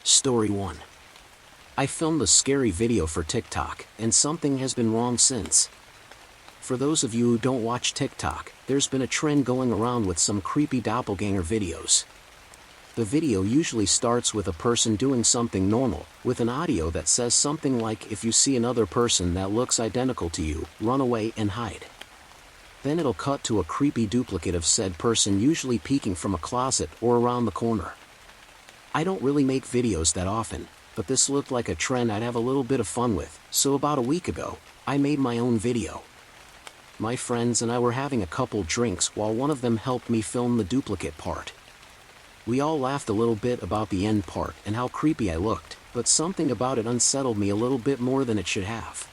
Story 1. I filmed a scary video for TikTok, and something has been wrong since. For those of you who don't watch TikTok, there's been a trend going around with some creepy doppelganger videos. The video usually starts with a person doing something normal, with an audio that says something like, "If you see another person that looks identical to you, run away and hide." Then it'll cut to a creepy duplicate of said person, usually peeking from a closet or around the corner. I don't really make videos that often, but this looked like a trend I'd have a little bit of fun with, so about a week ago, I made my own video. My friends and I were having a couple drinks while one of them helped me film the duplicate part. We all laughed a little bit about the end part and how creepy I looked, but something about it unsettled me a little bit more than it should have.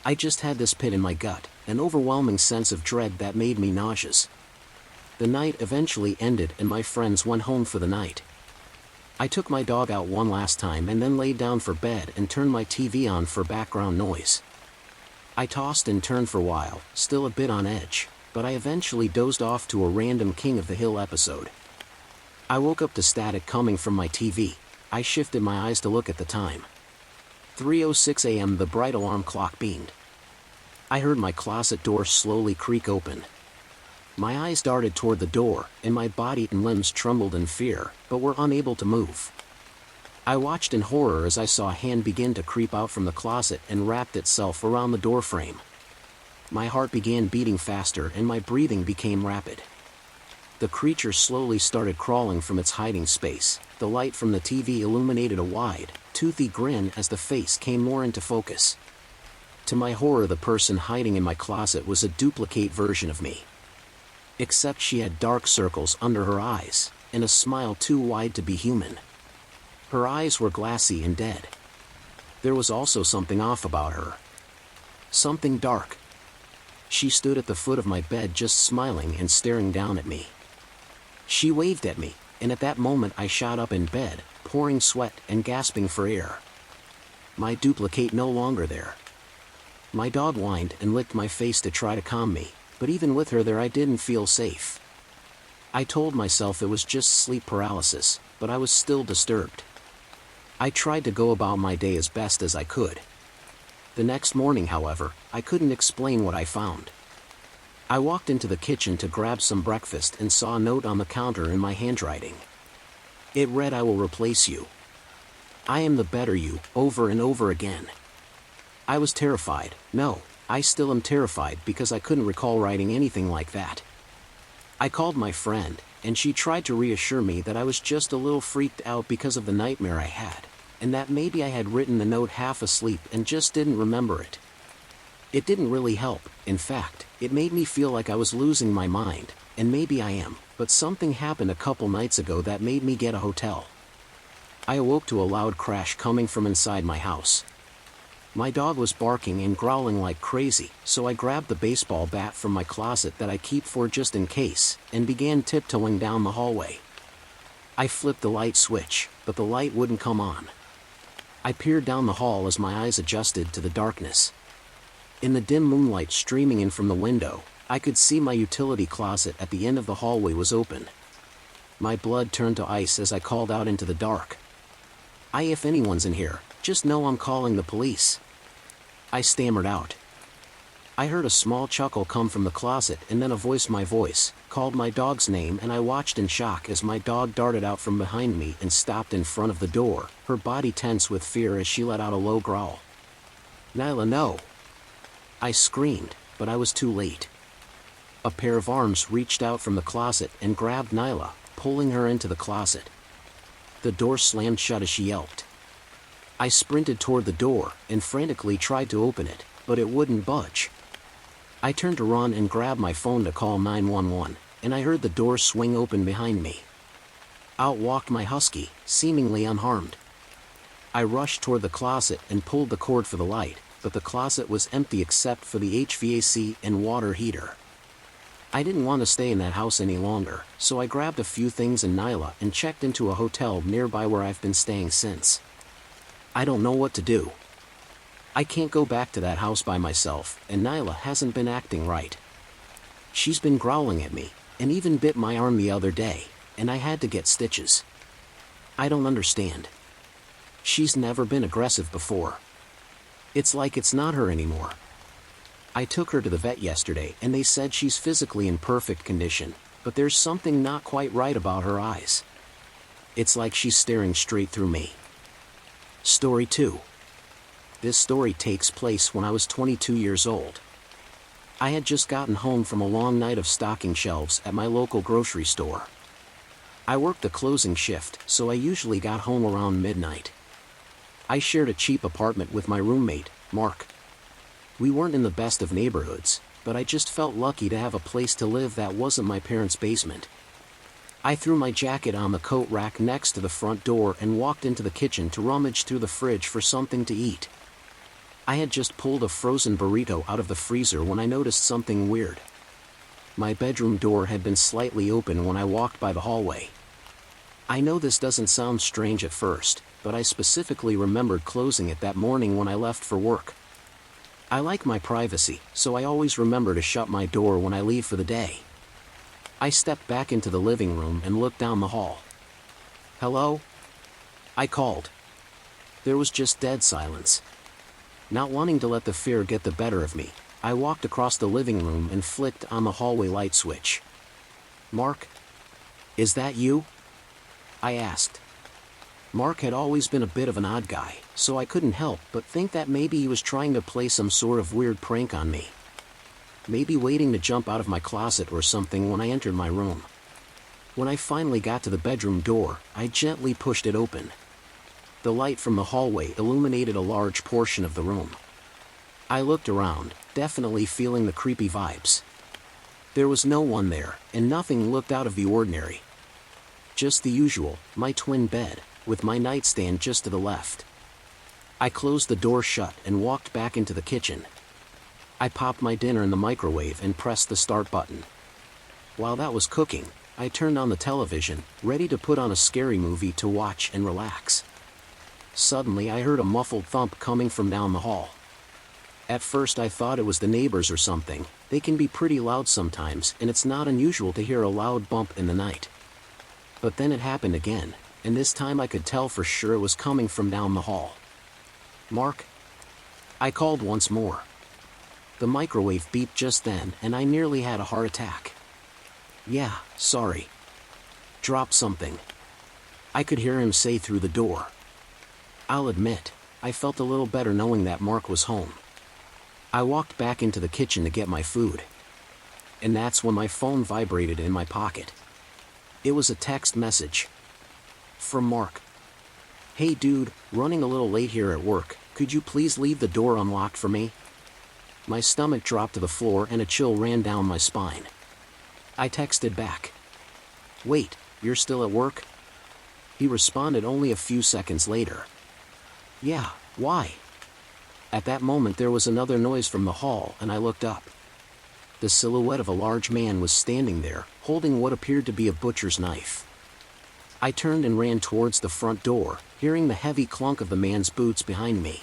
I just had this pit in my gut, an overwhelming sense of dread that made me nauseous. The night eventually ended and my friends went home for the night. I took my dog out one last time and then laid down for bed and turned my TV on for background noise. I tossed and turned for a while, still a bit on edge, but I eventually dozed off to a random King of the Hill episode. I woke up to static coming from my TV. I shifted my eyes to look at the time. 3:06 a.m. The bright alarm clock beamed. I heard my closet door slowly creak open. My eyes darted toward the door, and my body and limbs trembled in fear, but were unable to move. I watched in horror as I saw a hand begin to creep out from the closet and wrapped itself around the doorframe. My heart began beating faster and my breathing became rapid. The creature slowly started crawling from its hiding space. The light from the TV illuminated a wide, toothy grin as the face came more into focus. To my horror, the person hiding in my closet was a duplicate version of me. Except she had dark circles under her eyes, and a smile too wide to be human. Her eyes were glassy and dead. There was also something off about her. Something dark. She stood at the foot of my bed just smiling and staring down at me. She waved at me, and at that moment I shot up in bed, pouring sweat and gasping for air. My duplicate no longer there. My dog whined and licked my face to try to calm me. But even with her there I didn't feel safe. I told myself it was just sleep paralysis, but I was still disturbed. I tried to go about my day as best as I could. The next morning, however, I couldn't explain what I found. I walked into the kitchen to grab some breakfast and saw a note on the counter in my handwriting. It read, "I will replace you. I am the better you," over and over again. I was terrified. No. I still am terrified because I couldn't recall writing anything like that. I called my friend, and she tried to reassure me that I was just a little freaked out because of the nightmare I had, and that maybe I had written the note half asleep and just didn't remember it. It didn't really help. In fact, it made me feel like I was losing my mind, and maybe I am, but something happened a couple nights ago that made me get a hotel. I awoke to a loud crash coming from inside my house. My dog was barking and growling like crazy, so I grabbed the baseball bat from my closet that I keep for just in case, and began tiptoeing down the hallway. I flipped the light switch, but the light wouldn't come on. I peered down the hall as my eyes adjusted to the darkness. In the dim moonlight streaming in from the window, I could see my utility closet at the end of the hallway was open. My blood turned to ice as I called out into the dark. If anyone's in here, just know I'm calling the police." I stammered out. I heard a small chuckle come from the closet and then a voice, my voice, called my dog's name, and I watched in shock as my dog darted out from behind me and stopped in front of the door, her body tense with fear as she let out a low growl. "Nyla, no!" I screamed, but I was too late. A pair of arms reached out from the closet and grabbed Nyla, pulling her into the closet. The door slammed shut as she yelped. I sprinted toward the door and frantically tried to open it, but it wouldn't budge. I turned to run and grabbed my phone to call 911, and I heard the door swing open behind me. Out walked my husky, seemingly unharmed. I rushed toward the closet and pulled the cord for the light, but the closet was empty except for the HVAC and water heater. I didn't want to stay in that house any longer, so I grabbed a few things in Nyla and checked into a hotel nearby where I've been staying since. I don't know what to do. I can't go back to that house by myself, and Nyla hasn't been acting right. She's been growling at me, and even bit my arm the other day, and I had to get stitches. I don't understand. She's never been aggressive before. It's like it's not her anymore. I took her to the vet yesterday and they said she's physically in perfect condition, but there's something not quite right about her eyes. It's like she's staring straight through me. Story 2. This story takes place when I was 22 years old. I had just gotten home from a long night of stocking shelves at my local grocery store. I worked the closing shift, so I usually got home around midnight. I shared a cheap apartment with my roommate, Mark. We weren't in the best of neighborhoods, but I just felt lucky to have a place to live that wasn't my parents' basement. I threw my jacket on the coat rack next to the front door and walked into the kitchen to rummage through the fridge for something to eat. I had just pulled a frozen burrito out of the freezer when I noticed something weird. My bedroom door had been slightly open when I walked by the hallway. I know this doesn't sound strange at first, but I specifically remembered closing it that morning when I left for work. I like my privacy, so I always remember to shut my door when I leave for the day. I stepped back into the living room and looked down the hall. "Hello?" I called. There was just dead silence. Not wanting to let the fear get the better of me, I walked across the living room and flicked on the hallway light switch. "Mark? Is that you?" I asked. Mark had always been a bit of an odd guy, so I couldn't help but think that maybe he was trying to play some sort of weird prank on me. Maybe waiting to jump out of my closet or something when I entered my room. When I finally got to the bedroom door, I gently pushed it open. The light from the hallway illuminated a large portion of the room. I looked around, definitely feeling the creepy vibes. There was no one there, and nothing looked out of the ordinary. Just the usual, my twin bed, with my nightstand just to the left. I closed the door shut and walked back into the kitchen. I popped my dinner in the microwave and pressed the start button. While that was cooking, I turned on the television, ready to put on a scary movie to watch and relax. Suddenly I heard a muffled thump coming from down the hall. At first I thought it was the neighbors or something. They can be pretty loud sometimes, and it's not unusual to hear a loud bump in the night. But then it happened again, and this time I could tell for sure it was coming from down the hall. "Mark?" I called once more. The microwave beeped just then, and I nearly had a heart attack. "Yeah, sorry. Drop something," I could hear him say through the door. I'll admit, I felt a little better knowing that Mark was home. I walked back into the kitchen to get my food. And that's when my phone vibrated in my pocket. It was a text message. From Mark. "Hey dude, running a little late here at work, could you please leave the door unlocked for me?" My stomach dropped to the floor and a chill ran down my spine. I texted back. "Wait, you're still at work?" He responded only a few seconds later. "Yeah, why?" At that moment there was another noise from the hall and I looked up. The silhouette of a large man was standing there, holding what appeared to be a butcher's knife. I turned and ran towards the front door, hearing the heavy clunk of the man's boots behind me.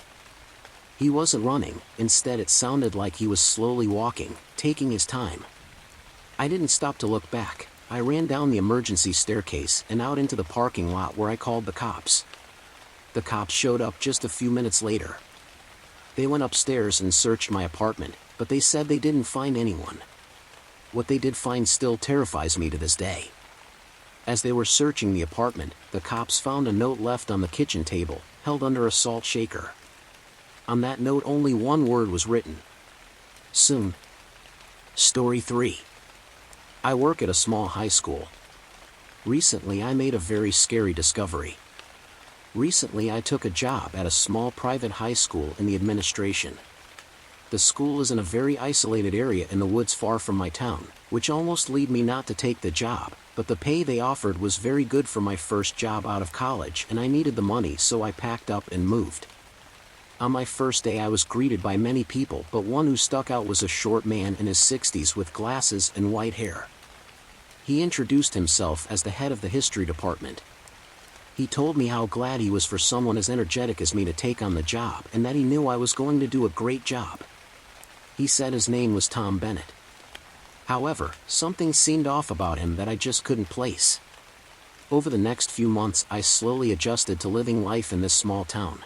He wasn't running, instead it sounded like he was slowly walking, taking his time. I didn't stop to look back. I ran down the emergency staircase and out into the parking lot where I called the cops. The cops showed up just a few minutes later. They went upstairs and searched my apartment, but they said they didn't find anyone. What they did find still terrifies me to this day. As they were searching the apartment, the cops found a note left on the kitchen table, held under a salt shaker. On that note only one word was written. Soon. Story 3. I work at a small high school. Recently I made a very scary discovery. Recently I took a job at a small private high school in the administration. The school is in a very isolated area in the woods far from my town, which almost led me not to take the job, but the pay they offered was very good for my first job out of college and I needed the money, so I packed up and moved. On my first day I was greeted by many people, but one who stuck out was a short man in his 60s with glasses and white hair. He introduced himself as the head of the history department. He told me how glad he was for someone as energetic as me to take on the job and that he knew I was going to do a great job. He said his name was Tom Bennett. However, something seemed off about him that I just couldn't place. Over the next few months I slowly adjusted to living life in this small town.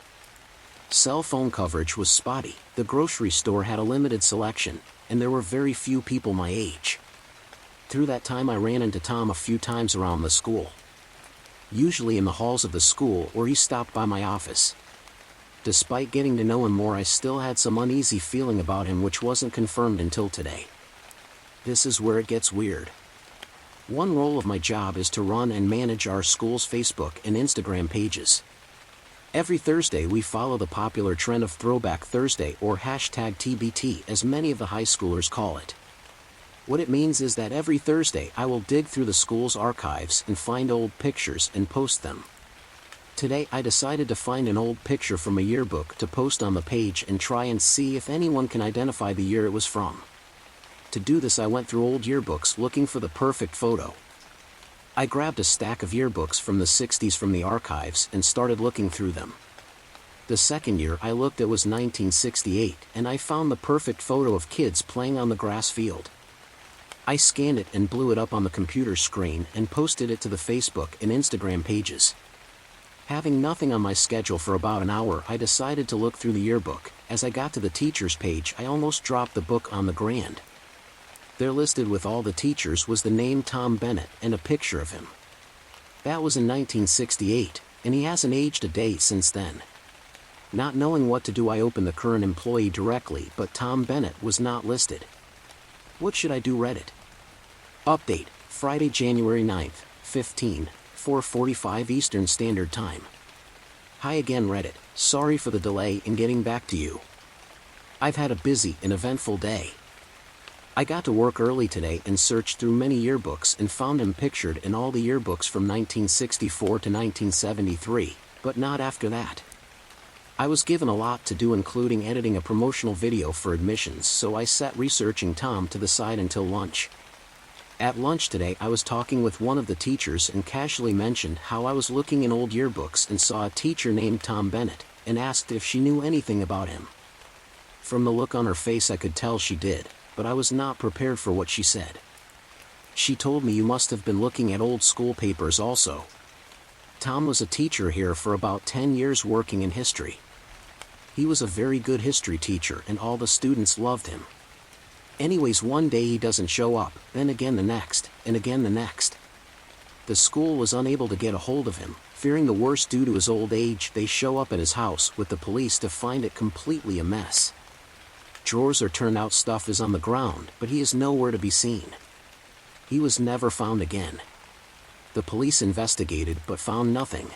Cell phone coverage was spotty, the grocery store had a limited selection, and there were very few people my age. Through that time I ran into Tom a few times around the school. Usually in the halls of the school, or he stopped by my office. Despite getting to know him more, I still had some uneasy feeling about him which wasn't confirmed until today. This is where it gets weird. One role of my job is to run and manage our school's Facebook and Instagram pages. Every Thursday we follow the popular trend of Throwback Thursday, or hashtag TBT as many of the high schoolers call it. What it means is that every Thursday I will dig through the school's archives and find old pictures and post them. Today I decided to find an old picture from a yearbook to post on the page and try and see if anyone can identify the year it was from. To do this I went through old yearbooks looking for the perfect photo. I grabbed a stack of yearbooks from the 60s from the archives and started looking through them. The second year I looked at was 1968, and I found the perfect photo of kids playing on the grass field. I scanned it and blew it up on the computer screen and posted it to the Facebook and Instagram pages. Having nothing on my schedule for about an hour, I decided to look through the yearbook. As I got to the teachers page, I almost dropped the book on the ground. There, listed with all the teachers, was the name Tom Bennett and a picture of him. That was in 1968, and he hasn't aged a day since then. Not knowing what to do, I opened the current employee directly, but Tom Bennett was not listed. What should I do? Reddit. Update, Friday, January 9th, 4:45 Eastern Standard Time. Hi again Reddit, sorry for the delay in getting back to you. I've had a busy and eventful day. I got to work early today and searched through many yearbooks and found him pictured in all the yearbooks from 1964 to 1973, but not after that. I was given a lot to do, including editing a promotional video for admissions, so I sat researching Tom to the side until lunch. At lunch today I was talking with one of the teachers and casually mentioned how I was looking in old yearbooks and saw a teacher named Tom Bennett, and asked if she knew anything about him. From the look on her face I could tell she did, but I was not prepared for what she said. She told me, "You must have been looking at old school papers also." Tom was a teacher here for about 10 years working in history. He was a very good history teacher and all the students loved him. Anyways, one day he doesn't show up, then again the next, and again the next. The school was unable to get a hold of him, fearing the worst due to his old age. They show up at his house with the police to find it completely a mess. Drawers are turned out, stuff is on the ground, but he is nowhere to be seen. He was never found again. The police investigated but found nothing.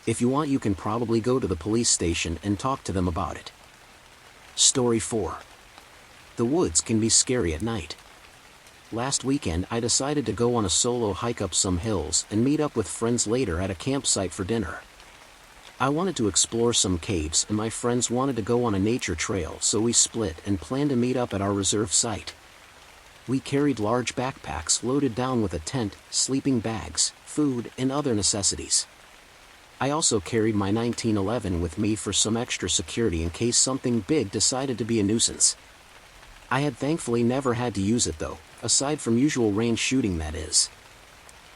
If you want, you can probably go to the police station and talk to them about it. Story 4. The woods can be scary at night. Last weekend I decided to go on a solo hike up some hills and meet up with friends later at a campsite for dinner. I wanted to explore some caves and my friends wanted to go on a nature trail, so we split and planned to meet up at our reserve site. We carried large backpacks loaded down with a tent, sleeping bags, food, and other necessities. I also carried my 1911 with me for some extra security in case something big decided to be a nuisance. I had thankfully never had to use it though, aside from usual range shooting, that is.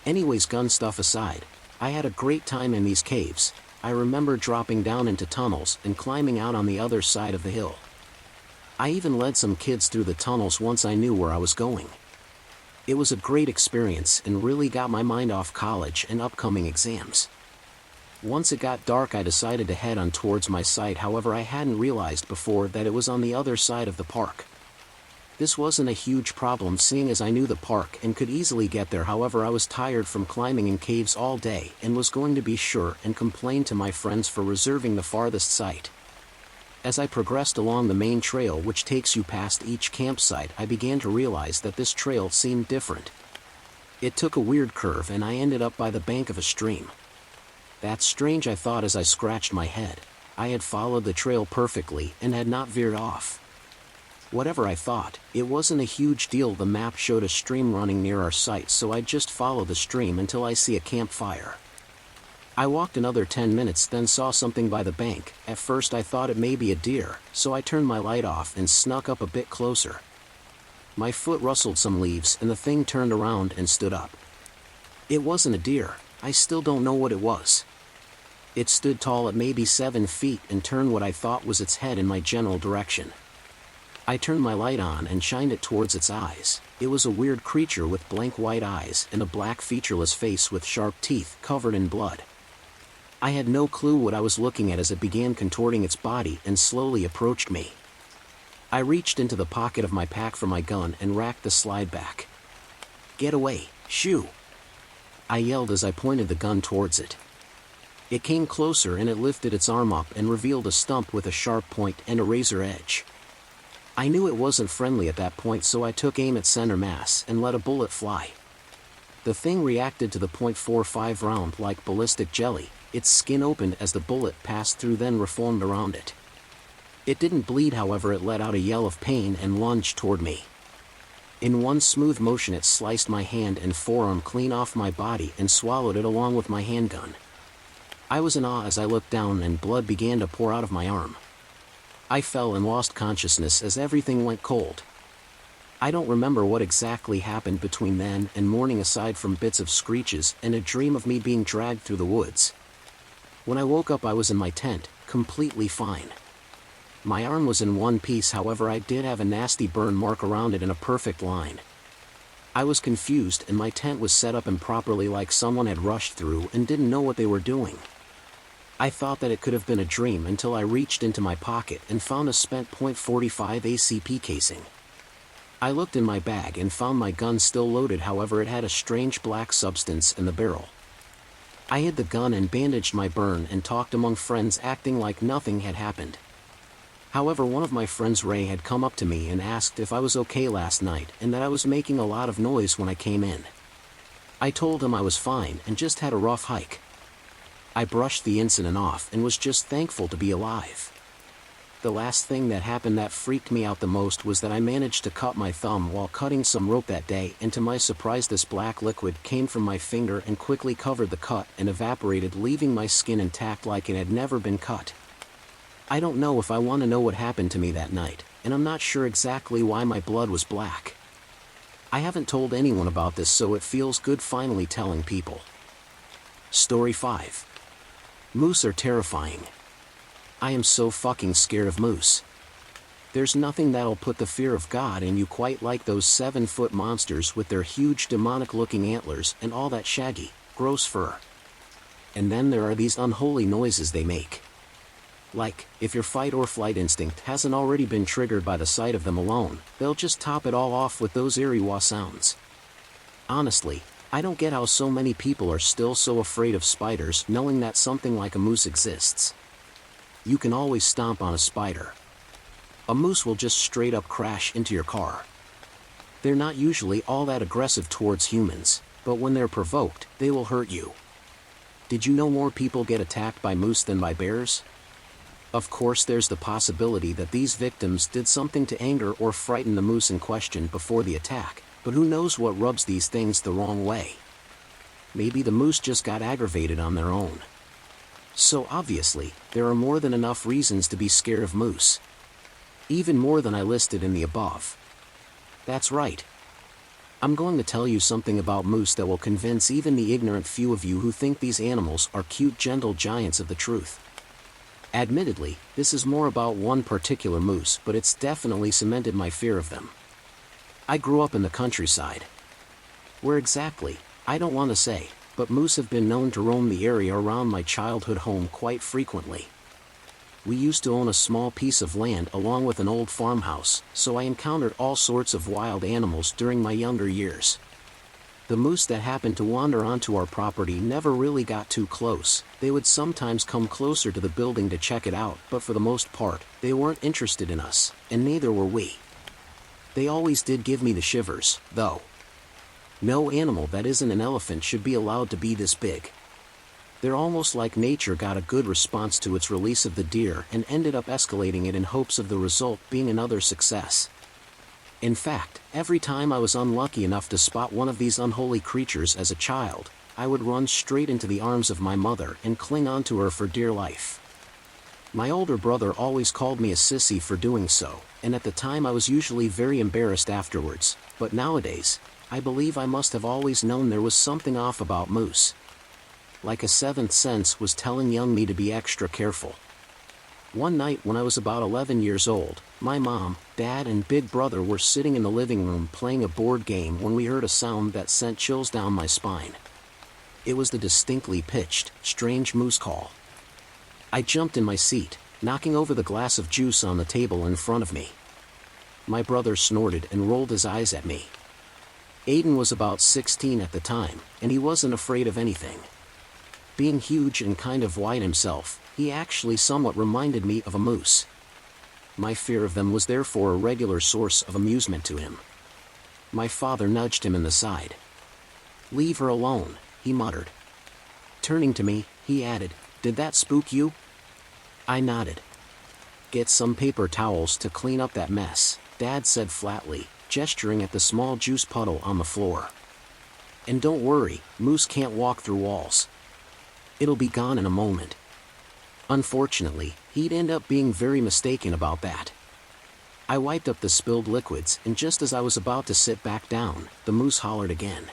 Anyways, gun stuff aside, I had a great time in these caves. I remember dropping down into tunnels and climbing out on the other side of the hill. I even led some kids through the tunnels once I knew where I was going. It was a great experience and really got my mind off college and upcoming exams. Once it got dark I decided to head on towards my site, however I hadn't realized before that it was on the other side of the park. This wasn't a huge problem seeing as I knew the park and could easily get there, however I was tired from climbing in caves all day and was going to be sure and complain to my friends for reserving the farthest site. As I progressed along the main trail which takes you past each campsite, I began to realize that this trail seemed different. It took a weird curve and I ended up by the bank of a stream. That's strange, I thought as I scratched my head. I had followed the trail perfectly and had not veered off. Whatever I thought, it wasn't a huge deal. The map showed a stream running near our site, so I just followed the stream until I see a campfire. I walked another 10 minutes, then saw something by the bank. At first I thought it may be a deer, so I turned my light off and snuck up a bit closer. My foot rustled some leaves and the thing turned around and stood up. It wasn't a deer, I still don't know what it was. It stood tall at maybe 7 feet and turned what I thought was its head in my general direction. I turned my light on and shined it towards its eyes. It was a weird creature with blank white eyes and a black featureless face with sharp teeth covered in blood. I had no clue what I was looking at as it began contorting its body and slowly approached me. I reached into the pocket of my pack for my gun and racked the slide back. "Get away, shoo!" I yelled as I pointed the gun towards it. It came closer and it lifted its arm up and revealed a stump with a sharp point and a razor edge. I knew it wasn't friendly at that point, so I took aim at center mass and let a bullet fly. The thing reacted to the .45 round like ballistic jelly. Its skin opened as the bullet passed through, then reformed around it. It didn't bleed, however. It let out a yell of pain and lunged toward me. In one smooth motion it sliced my hand and forearm clean off my body and swallowed it along with my handgun. I was in awe as I looked down and blood began to pour out of my arm. I fell and lost consciousness as everything went cold. I don't remember what exactly happened between then and morning aside from bits of screeches and a dream of me being dragged through the woods. When I woke up I was in my tent, completely fine. My arm was in one piece, however I did have a nasty burn mark around it in a perfect line. I was confused and my tent was set up improperly, like someone had rushed through and didn't know what they were doing. I thought that it could have been a dream until I reached into my pocket and found a spent .45 ACP casing. I looked in my bag and found my gun still loaded, however it had a strange black substance in the barrel. I hid the gun and bandaged my burn and talked among friends, acting like nothing had happened. However, one of my friends, Ray, had come up to me and asked if I was okay last night and that I was making a lot of noise when I came in. I told him I was fine and just had a rough hike. I brushed the incident off and was just thankful to be alive. The last thing that happened that freaked me out the most was that I managed to cut my thumb while cutting some rope that day, and to my surprise this black liquid came from my finger and quickly covered the cut and evaporated, leaving my skin intact like it had never been cut. I don't know if I want to know what happened to me that night, and I'm not sure exactly why my blood was black. I haven't told anyone about this, so it feels good finally telling people. Story 5. Moose are terrifying. I am so fucking scared of moose. There's nothing that'll put the fear of God in you quite like those 7-foot monsters with their huge demonic-looking antlers and all that shaggy, gross fur. And then there are these unholy noises they make. Like, if your fight or flight instinct hasn't already been triggered by the sight of them alone, they'll just top it all off with those eerie wah sounds. Honestly, I don't get how so many people are still so afraid of spiders, knowing that something like a moose exists. You can always stomp on a spider. A moose will just straight up crash into your car. They're not usually all that aggressive towards humans, but when they're provoked, they will hurt you. Did you know more people get attacked by moose than by bears? Of course, there's the possibility that these victims did something to anger or frighten the moose in question before the attack, but who knows what rubs these things the wrong way. Maybe the moose just got aggravated on their own. So obviously, there are more than enough reasons to be scared of moose. Even more than I listed in the above. That's right. I'm going to tell you something about moose that will convince even the ignorant few of you who think these animals are cute, gentle giants of the truth. Admittedly, this is more about one particular moose, but it's definitely cemented my fear of them. I grew up in the countryside. Where exactly, I don't want to say, but moose have been known to roam the area around my childhood home quite frequently. We used to own a small piece of land along with an old farmhouse, so I encountered all sorts of wild animals during my younger years. The moose that happened to wander onto our property never really got too close. They would sometimes come closer to the building to check it out, but for the most part, they weren't interested in us, and neither were we. They always did give me the shivers, though. No animal that isn't an elephant should be allowed to be this big. They're almost like nature got a good response to its release of the deer and ended up escalating it in hopes of the result being another success. In fact, every time I was unlucky enough to spot one of these unholy creatures as a child, I would run straight into the arms of my mother and cling onto her for dear life. My older brother always called me a sissy for doing so, and at the time I was usually very embarrassed afterwards, but nowadays, I believe I must have always known there was something off about moose. like a seventh sense was telling young me to be extra careful. One night when I was about 11 years old, my mom, dad and big brother were sitting in the living room playing a board game when we heard a sound that sent chills down my spine. It was the distinctly pitched, strange moose call. I jumped in my seat, knocking over the glass of juice on the table in front of me. My brother snorted and rolled his eyes at me. Aiden was about 16 at the time, and he wasn't afraid of anything. Being huge and kind of wide himself, he actually somewhat reminded me of a moose. My fear of them was therefore a regular source of amusement to him. My father nudged him in the side. "Leave her alone," he muttered. Turning to me, he added, "Did that spook you?" I nodded. "Get some paper towels to clean up that mess," Dad said flatly, gesturing at the small juice puddle on the floor. "And don't worry, moose can't walk through walls. It'll be gone in a moment." Unfortunately, he'd end up being very mistaken about that. I wiped up the spilled liquids, and just as I was about to sit back down, the moose hollered again.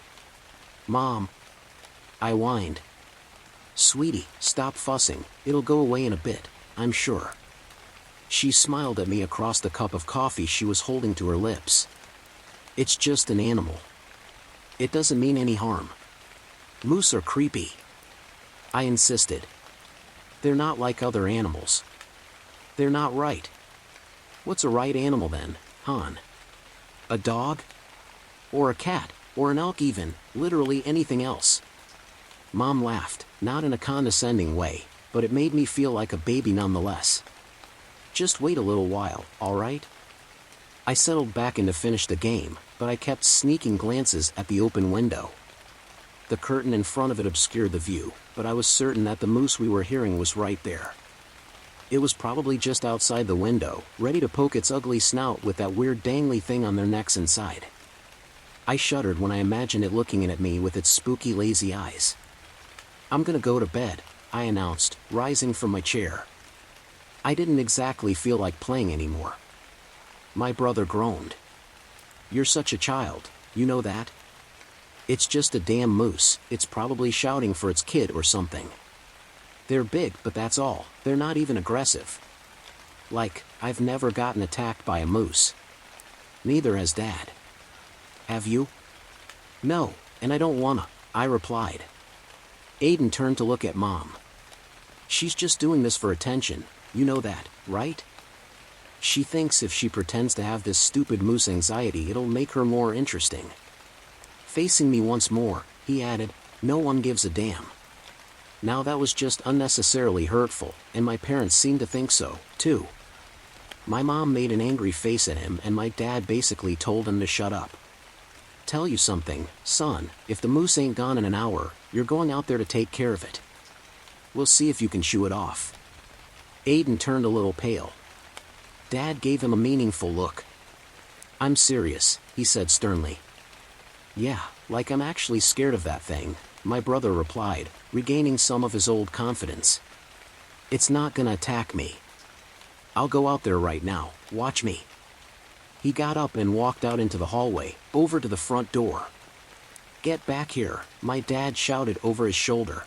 "Mom," I whined. "Sweetie, stop fussing, it'll go away in a bit, I'm sure." She smiled at me across the cup of coffee she was holding to her lips. "It's just an animal. It doesn't mean any harm. Moose are creepy," I insisted. "They're not like other animals. They're not right." "What's a right animal then, hon? A dog? Or a cat, or an elk even, literally anything else?" Mom laughed, not in a condescending way, but it made me feel like a baby nonetheless. "Just wait a little while, all right?" I settled back in to finish the game, but I kept sneaking glances at the open window. The curtain in front of it obscured the view, but I was certain that the moose we were hearing was right there. It was probably just outside the window, ready to poke its ugly snout with that weird dangly thing on their necks inside. I shuddered when I imagined it looking in at me with its spooky lazy eyes. "I'm gonna go to bed," I announced, rising from my chair. I didn't exactly feel like playing anymore. My brother groaned. "You're such a child, you know that? It's just a damn moose, it's probably shouting for its kid or something. They're big, but that's all, they're not even aggressive. Like, I've never gotten attacked by a moose. Neither has Dad. Have you?" "No, and I don't wanna," I replied. Aiden turned to look at Mom. "She's just doing this for attention, you know that, right? She thinks if she pretends to have this stupid moose anxiety it'll make her more interesting." Facing me once more, he added, "No one gives a damn." Now that was just unnecessarily hurtful, and my parents seemed to think so, too. My mom made an angry face at him and my dad basically told him to shut up. "Tell you something, son, if the moose ain't gone in an hour, you're going out there to take care of it. We'll see if you can shoo it off." Aiden turned a little pale. Dad gave him a meaningful look. "I'm serious," he said sternly. "Yeah, like I'm actually scared of that thing," my brother replied, regaining some of his old confidence. "It's not gonna attack me. I'll go out there right now, watch me." He got up and walked out into the hallway, over to the front door. "Get back here," my dad shouted over his shoulder.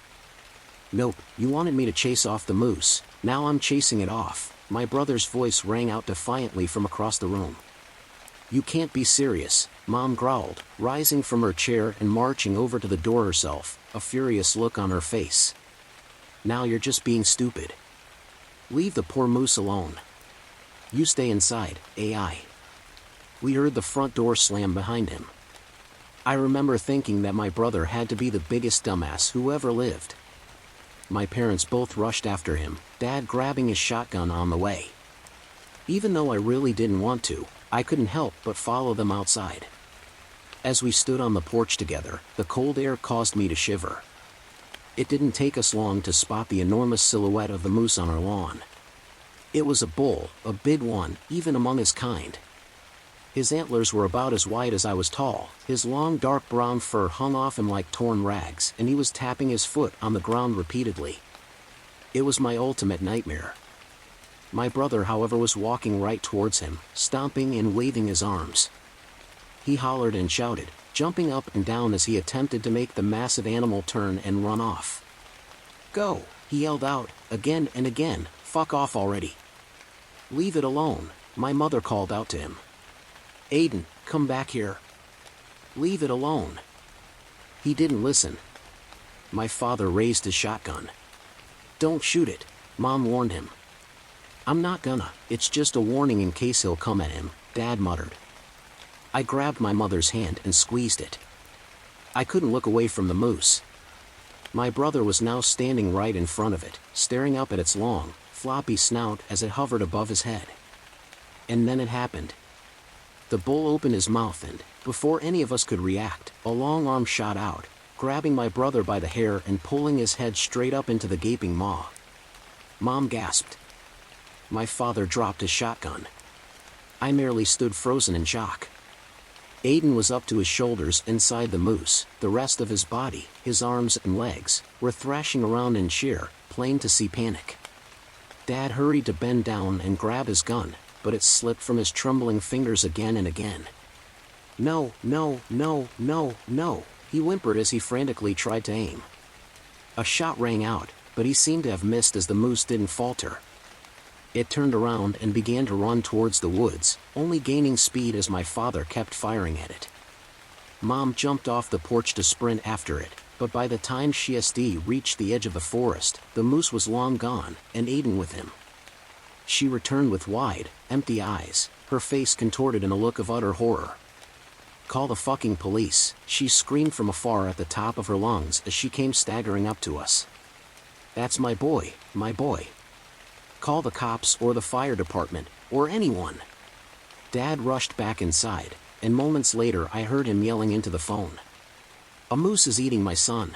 "Nope, you wanted me to chase off the moose, now I'm chasing it off," my brother's voice rang out defiantly from across the room. "You can't be serious," Mom growled, rising from her chair and marching over to the door herself, a furious look on her face. "Now you're just being stupid. Leave the poor moose alone. You stay inside, AI." We heard the front door slam behind him. I remember thinking that my brother had to be the biggest dumbass who ever lived. My parents both rushed after him, Dad grabbing his shotgun on the way. Even though I really didn't want to, I couldn't help but follow them outside. As we stood on the porch together, the cold air caused me to shiver. It didn't take us long to spot the enormous silhouette of the moose on our lawn. It was a bull, a big one, even among his kind. His antlers were about as wide as I was tall, his long dark brown fur hung off him like torn rags, and he was tapping his foot on the ground repeatedly. It was my ultimate nightmare. My brother, however, was walking right towards him, stomping and waving his arms. He hollered and shouted, jumping up and down as he attempted to make the massive animal turn and run off. Go, he yelled out, again and again, fuck off already. Leave it alone, my mother called out to him. Aiden, come back here. Leave it alone. He didn't listen. My father raised his shotgun. Don't shoot it, Mom warned him. I'm not gonna, it's just a warning in case he'll come at him, Dad muttered. I grabbed my mother's hand and squeezed it. I couldn't look away from the moose. My brother was now standing right in front of it, staring up at its long, floppy snout as it hovered above his head. And then it happened. The bull opened his mouth and, before any of us could react, a long arm shot out, grabbing my brother by the hair and pulling his head straight up into the gaping maw. Mom gasped. My father dropped his shotgun. I merely stood frozen in shock. Aiden was up to his shoulders inside the moose. The rest of his body, his arms and legs, were thrashing around in sheer, plain-to-see panic. Dad hurried to bend down and grab his gun, but it slipped from his trembling fingers again and again. No, no, no, no, no, he whimpered as he frantically tried to aim. A shot rang out, but he seemed to have missed as the moose didn't falter. It turned around and began to run towards the woods, only gaining speed as my father kept firing at it. Mom jumped off the porch to sprint after it, but by the time she reached the edge of the forest, the moose was long gone, and Aiden with him. She returned with wide, empty eyes, her face contorted in a look of utter horror. Call the fucking police, she screamed from afar at the top of her lungs as she came staggering up to us. That's my boy, my boy. Call the cops or the fire department, or anyone. Dad rushed back inside, and moments later I heard him yelling into the phone. A moose is eating my son.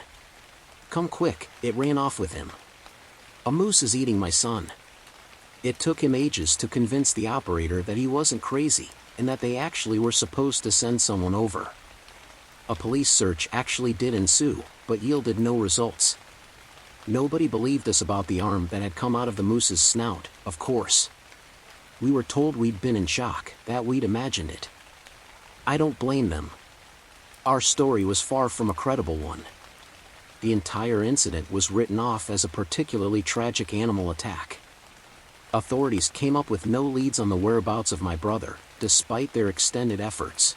Come quick, it ran off with him. A moose is eating my son. It took him ages to convince the operator that he wasn't crazy, and that they actually were supposed to send someone over. A police search actually did ensue, but yielded no results. Nobody believed us about the arm that had come out of the moose's snout, of course. We were told we'd been in shock, that we'd imagined it. I don't blame them. Our story was far from a credible one. The entire incident was written off as a particularly tragic animal attack. Authorities came up with no leads on the whereabouts of my brother, despite their extended efforts.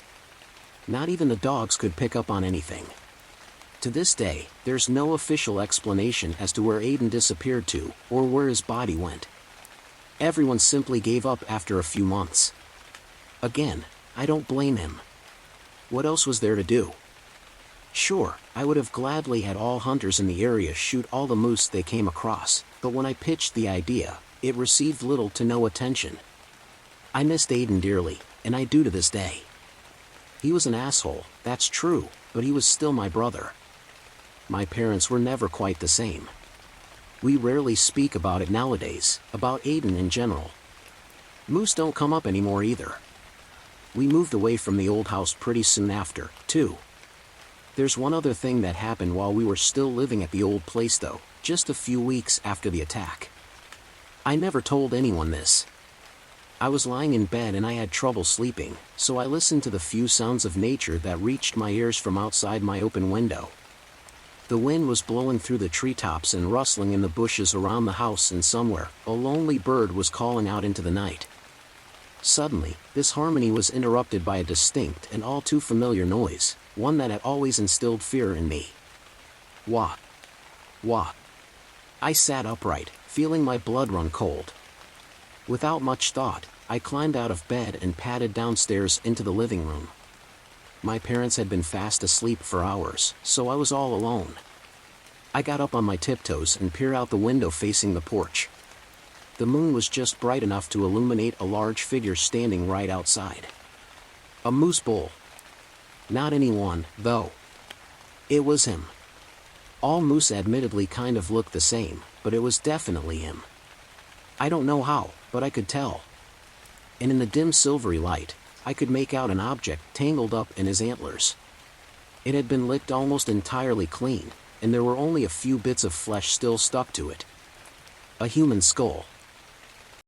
Not even the dogs could pick up on anything. To this day, there's no official explanation as to where Aiden disappeared to, or where his body went. Everyone simply gave up after a few months. Again, I don't blame him. What else was there to do? Sure, I would have gladly had all hunters in the area shoot all the moose they came across, but when I pitched the idea, it received little to no attention. I missed Aiden dearly, and I do to this day. He was an asshole, that's true, but he was still my brother. My parents were never quite the same. We rarely speak about it nowadays, about Aiden in general. Moose don't come up anymore either. We moved away from the old house pretty soon after, too. There's one other thing that happened while we were still living at the old place though, just a few weeks after the attack. I never told anyone this. I was lying in bed and I had trouble sleeping, so I listened to the few sounds of nature that reached my ears from outside my open window. The wind was blowing through the treetops and rustling in the bushes around the house, and somewhere, a lonely bird was calling out into the night. Suddenly, this harmony was interrupted by a distinct and all too familiar noise, one that had always instilled fear in me. Wah! Wah! I sat upright, feeling my blood run cold. Without much thought, I climbed out of bed and padded downstairs into the living room. My parents had been fast asleep for hours, so I was all alone. I got up on my tiptoes and peered out the window facing the porch. The moon was just bright enough to illuminate a large figure standing right outside. A moose bull. Not anyone, though. It was him. All moose admittedly kind of looked the same, but it was definitely him. I don't know how, but I could tell. And in the dim silvery light, I could make out an object tangled up in his antlers. It had been licked almost entirely clean, and there were only a few bits of flesh still stuck to it. A human skull.